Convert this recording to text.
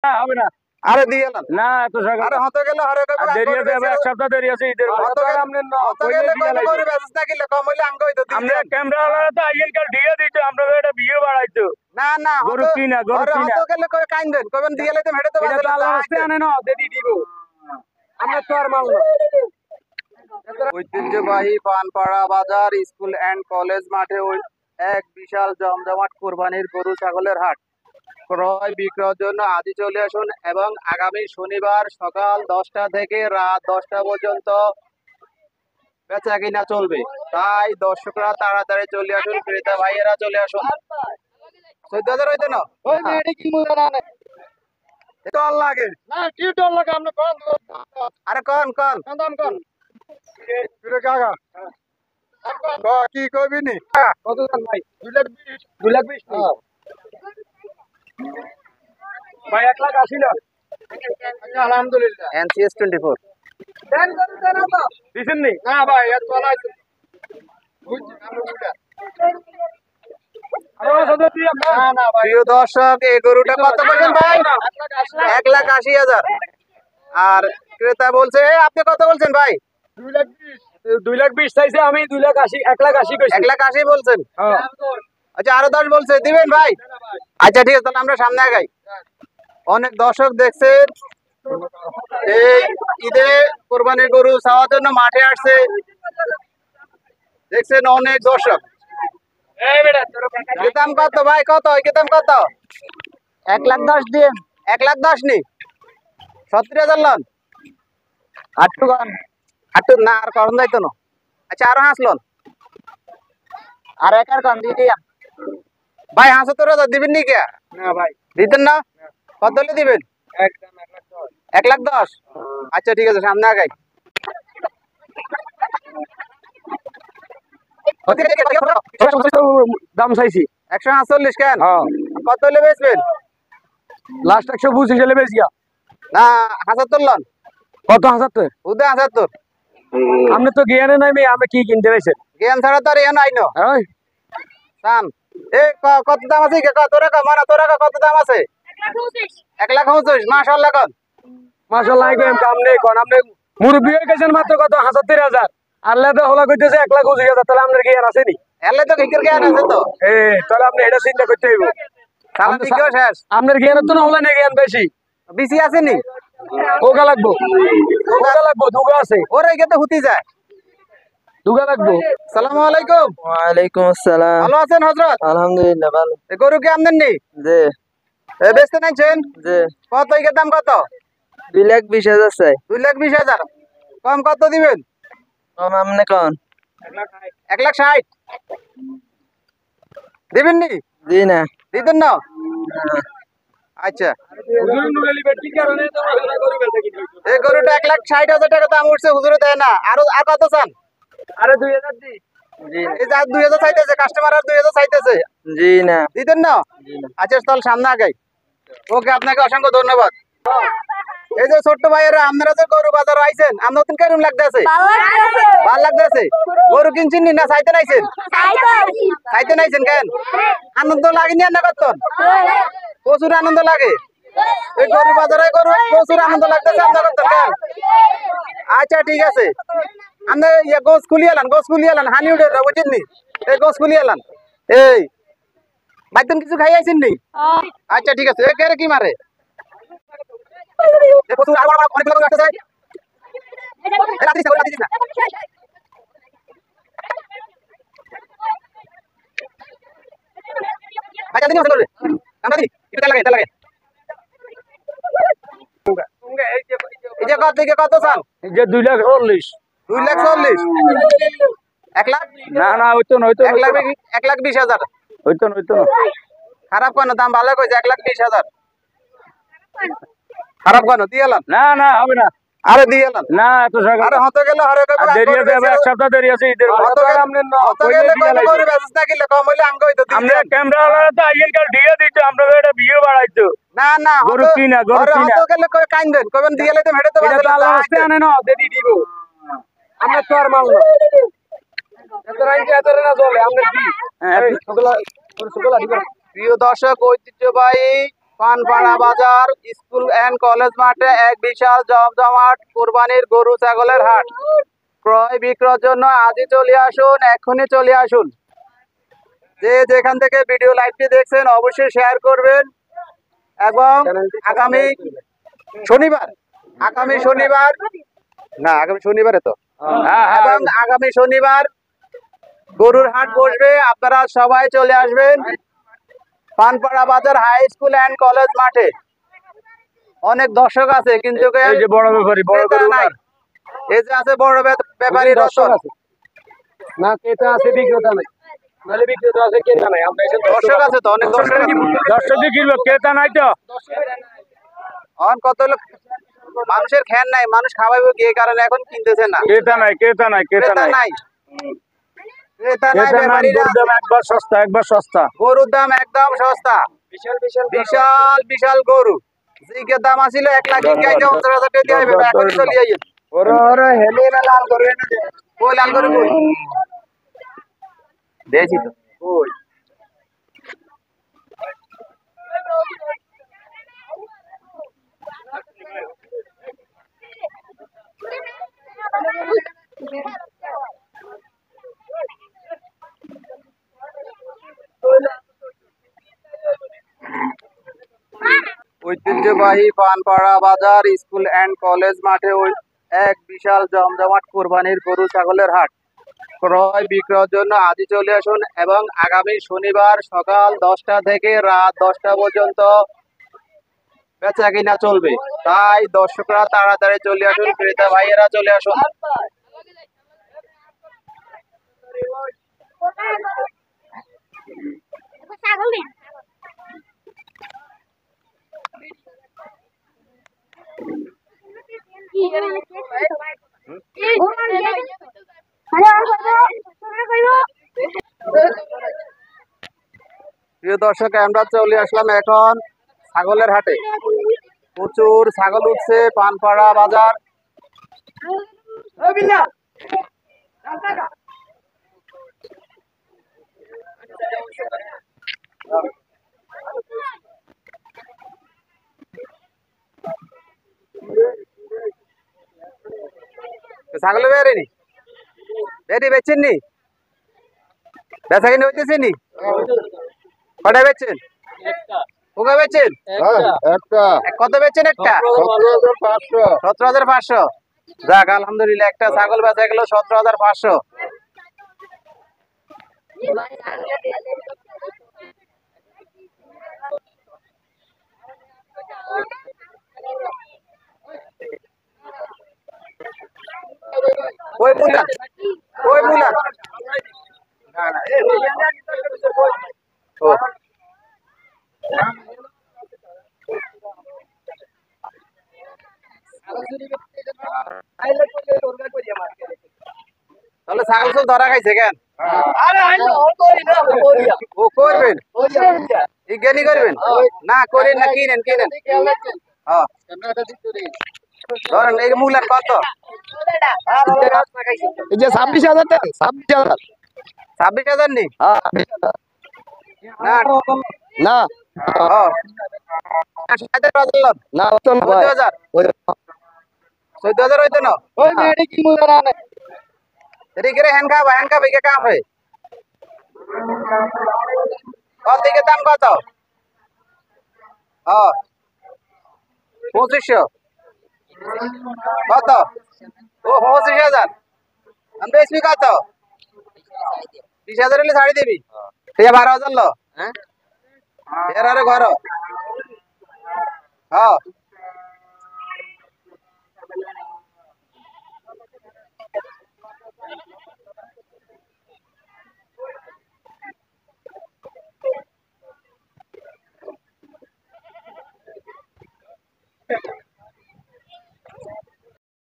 না হবে না। আরে দিয়ে এলাম না এত সকাল আরে হতে গেল আরে কই দেরি আছে, এক সপ্তাহ দেরি আছে ঈদের। হতে গেলে কই করে ব্যবস্থা না কিলে কম হইলে আমগো হইতো আমরা ক্যামেরা ওয়ালা তো আইয়েন কাল দিয়ে দিত, আমরা এটা ভিডিও বাড়াইতো। না না গরু কিনা গরু আরে কিনা হতে গেলে কই কাইন্দেন কইবেন দিয়ে লাইতে হেডে তো এটা তো আল্লাহ রাস্তে আনে না দেদি দিব। আমরা তো আর মাল না। ঐতিহ্যবাহী পানপাড়া বাজার স্কুল এন্ড কলেজ মাঠে এক বিশাল জমজমাট কুরবানির গরু ছাগলের হাট। ক্রয় বিক্রয়ের জন্য আজই চলে আসুন এবং আগামী শনিবার সকাল 10টা থেকে রাত 10টা পর্যন্ত বেচা কিনা চলবে। তাই দর্শকরা তাড়াতাড়ি চলে আসুন, ক্রেতা ভাইয়েরা চলে আসুন। 14,000 হইতো না ওই মেয়েটি কি মুরা না টল লাগে না কি টল লাগে আপনি কোন আরে কোন দাম কোন তুই কাকা কি কইবি নি কত দাম ভাই 2,20,000 ভাই 1,80,000 না। আলহামদুলিল্লাহ NCS 24 দেন তো দিছেন নি? না ভাই এত বলা আছে বুঝছি আমরা বুঝা প্রিয় দর্শক এই গরুটা কত বলছেন ভাই 1,80,000 আর ক্রেতা বলছে আপনি কত বলছেন ভাই 2,20,000 চাইছে, আমি 2,80,000 1,80,000 কইছি। 1,80,000 বলছেন হ্যাঁ আচ্ছা আরো 10 বলছে দিবেন ভাই আচ্ছা ঠিক আছে তাহলে আমরা সামনে আগাই অনেক দর্শক দেখছেন এই ঈদে কোরবানির গরু চাওয়ার জন্য মাঠে আসছে দেখছেন অনেক দর্শক দাম কত ভাই কত দাম কত 1,10,000 দিয়ে 1,10,000 নি 70,000 লন আটটু গান আটটু না আর করন যাইতো না আচ্ছা আরো হাসলন আর একার কম দিয়ে দিয়া ভাই হাসো তোরা দিবেন নি কে না ভাই দিতেন না কত হলে দিবেন একদম 1,10,000 আচ্ছা ঠিক আছে সামনে আগাই দাম চাইছি 148 কেন হ্যাঁ কত হলে বেচবেন লাস্ট 125 হলে বেশ গিয়া না 75 লন কত 75 উদে 75 আপনি তো জ্ঞানে নাই মেয়ে, আমি কি কিনতে পাইছেন জ্ঞান ছাড়া তো আর এ নাই না ওই সান এ কত দাম আছে কে তোরা তোরা কত দাম আছে 1,25,000 মাশাআল্লাহ কত মাশাআল্লাহ কইম কাম নেই কোন আপনি মুরব্বি হয়ে গেছেন মাত্র কত 75,000 আল্লাহ তো হলা কইতেছে 1,20,000 তাহলে আপনার জ্ঞান আছে নি এলে তো কিকের জ্ঞান আছে তো তাহলে আপনি এটা চিন্তা করতে হইব সারা দিকেও শেষ আপনার জ্ঞান তো না হলে না জ্ঞান বেশি বেশি আছে নি ওগা লাগবো দুগা আছে ওরে একে তো হুতি যায় দুগা লাগবো আসসালামু আলাইকুম ওয়ালাইকুম আসসালাম। ভালো আছেন হযরত আলহামদুলিল্লাহ ভালো। এ গরু কি আমনেন নি জি এ বেচতে নাইছেন জি কত এর দাম কত 2,20,000 চাই। 2,20,000 কম কত দিবেন কম আমনে কোন 1,60,000 দিবেন নি জি না দিবেন না আচ্ছা হুজুর নুরালি বেটি কারণে তো মাশাআল্লাহ গরু বেচা কিনা এই গরুটা 1,60,000 টাকা দাম উঠছে হুজুরে দেয় না আর কত চান আরে 2,000 দি জি এই যে 2,000 চাইতেছে কাস্টমার আর 2,000 চাইতেছে জি না দিতেন না আচ্ছা চল সামনে আগাই ওকে আপনাকে অসংখ্য ধন্যবাদ এই যে ছোট্ট ভাইয়েরা আপনারা যে গরু বাজার আইছেন আপনার নতুন কেরম লাগতেছে ভালো লাগতেছে গরু কিনছেন নি না চাইতে নাইছেন চাইতে নাইছেন কেন আনন্দ লাগেনি না কত প্রচুর আনন্দ লাগে এই গরু বাজারে গরু প্রচুর আনন্দ লাগতেছে আপনার কত কেন আচ্ছা ঠিক আছে আপনি গোস খুলিয়ে এলান হানি উঠে বুঝছেন নি এই গোস খুলিয়ে এলান এই বাইতন কিছু খাই আইছেন নি আচ্ছা ঠিক আছে এ কি মারে প্রচুর আর অনেক লোক আসতে চাই আচ্ছা দিন আছে আমরা দিই এটা লাগে এই যে কত চান এই যে 2,40,000 2,40,000 1 লাখ না হইতো না 1,20,000 হইতো না খারাপ কেন দাম ভালো কইছে 1,20,000 খারাপ কেন দিয়ে এলাম না হবে না আরে দিয়ে এলাম না এত সকাল আরে হতে গেল আরে দেরি আছে, এক সপ্তাহ দেরি আছে ঈদের। হতে গেলে কই ব্যবস্থা কিলে কম হইলে আমগো হইতো আমরা ক্যামেরা ওয়ালা তো আইয়েন কাল দিয়ে দিত, আমরা এটা ভিডিও বাড়াইতো। না গরু কিনা হতে গেলে কই কাইন্দেন কইবেন দিয়ে লাইতে হেডে তো এটা তো আল্লাহ রাস্তে আনে না দেদি দিব। আমরা তো আর মাল না এত রাইতে এত না চলে আমরা কি এই সকলা দিব। প্রিয় দর্শক ঐতিহ্যবাহী পানপাড়া বাজার স্কুল এন্ড কলেজ মাঠে এক বিশাল জমজমাট কোরবানির গরু ছাগলের হাট। ক্রয় বিক্রয়ের জন্য আজই চলে আসুন, এক্ষুনি চলে আসুন। যে যেখান থেকে ভিডিও লাইভটি দেখছেন অবশ্যই শেয়ার করবেন এবং আগামী শনিবার এবং আগামী শনিবার গরুর হাট বসবে, আপনারা সবাই চলে আসবেন পানপাড়া বাজার হাই স্কুল এন্ড কলেজ মাঠে। অনেক দর্শক আছে কিন্তু এই যে বড় ব্যাপারী, বড় ক্রেতা নাই। এই যে আছে বড় ব্যাপারী দর্শক রতন। আছে না, ক্রেতা আছে বিক্রেতা নাই, নাহলে বিক্রেতা আছে ক্রেতা নাই। আমরা এসে দর্শক আছে তো, অনেক দর্শক দর্শক দিয়ে কিনবো, ক্রেতা নাই তো। কত লোক মানুষের খ্যান নাই, মানুষ খাওয়াবে কি এই কারণে এখন কিনতেছে না। ক্রেতা নাই, ক্রেতা নাই, ক্রেতা ক্রেতা নাই, নাই, ক্রেতা নাই, ক্রেতা নাই। ব্যাপারীরা গরুর দাম একবার সস্তা, একবার সস্তা। গরুর দাম একদম সস্তা, বিশাল বিশাল গরু। জিকের দাম আছিল 1,20,000 50,000 টাকা দিয়ে আইবেন, এখন চলে আইবেন। ওরে ওরে হেলে না লাল করে এনে দে। কই লাল গরু কই দেছি তো ওই ঐতিহ্যবাহী পানপাড়া বাজার স্কুল এন্ড কলেজ মাঠে এক বিশাল জমজমাট কোরবানির গরু ছাগলের হাট। ক্রয় বিক্রয়ের জন্য আজই চলে আসুন এবং আগামী শনিবার সকাল 10টা থেকে রাত 10টা পর্যন্ত বেচা কিনা চলবে। তাই দর্শকরা তাড়াতাড়ি চলে আসুন, ক্রেতা ভাইয়েরা চলে আসুন। প্রিয় দর্শক, আমরা চলে আসলাম এখন ছাগলের হাটে। প্রচুর ছাগল উঠছে পানপাড়া বাজার। ছাগল বেরেনি বেরি বেচছেন নি, বেচা কিনে হইতেছে নি? কটা বেচছেন? কোকা বেচছেন? একটা কত বেচছেন একটা? 17,500। 17,500। যাক আলহামদুলিল্লাহ, একটা ছাগল বেচা গেল 17,500। ওই মুলা, ওই মুলা। ও তাহলে ছাগল সব ধরা খাইছে কেন? ও করবেন, বিজ্ঞানী করবেন না, করেন না, কিনেন কিনেন। হ্যাঁ ধরেন এই মূলার কত? এই যে 26,000 টাকা, 26,000। 26,000 নি না না ও 17,000 না, অত না ভাই। 14,000 14,000 হইতো না। ওই মেডি কি মুলা না। तेरी करे हैन का भाई का है কত দিকে দাম কত? হ্যাঁ 2500 কত? ও 25,000 আমি বেচবি কত? 20,000 হলে ছাড়ি দিবি। ঠিক 12,000 লো। হ্যাঁ এর আরে ঘর। হ্যাঁ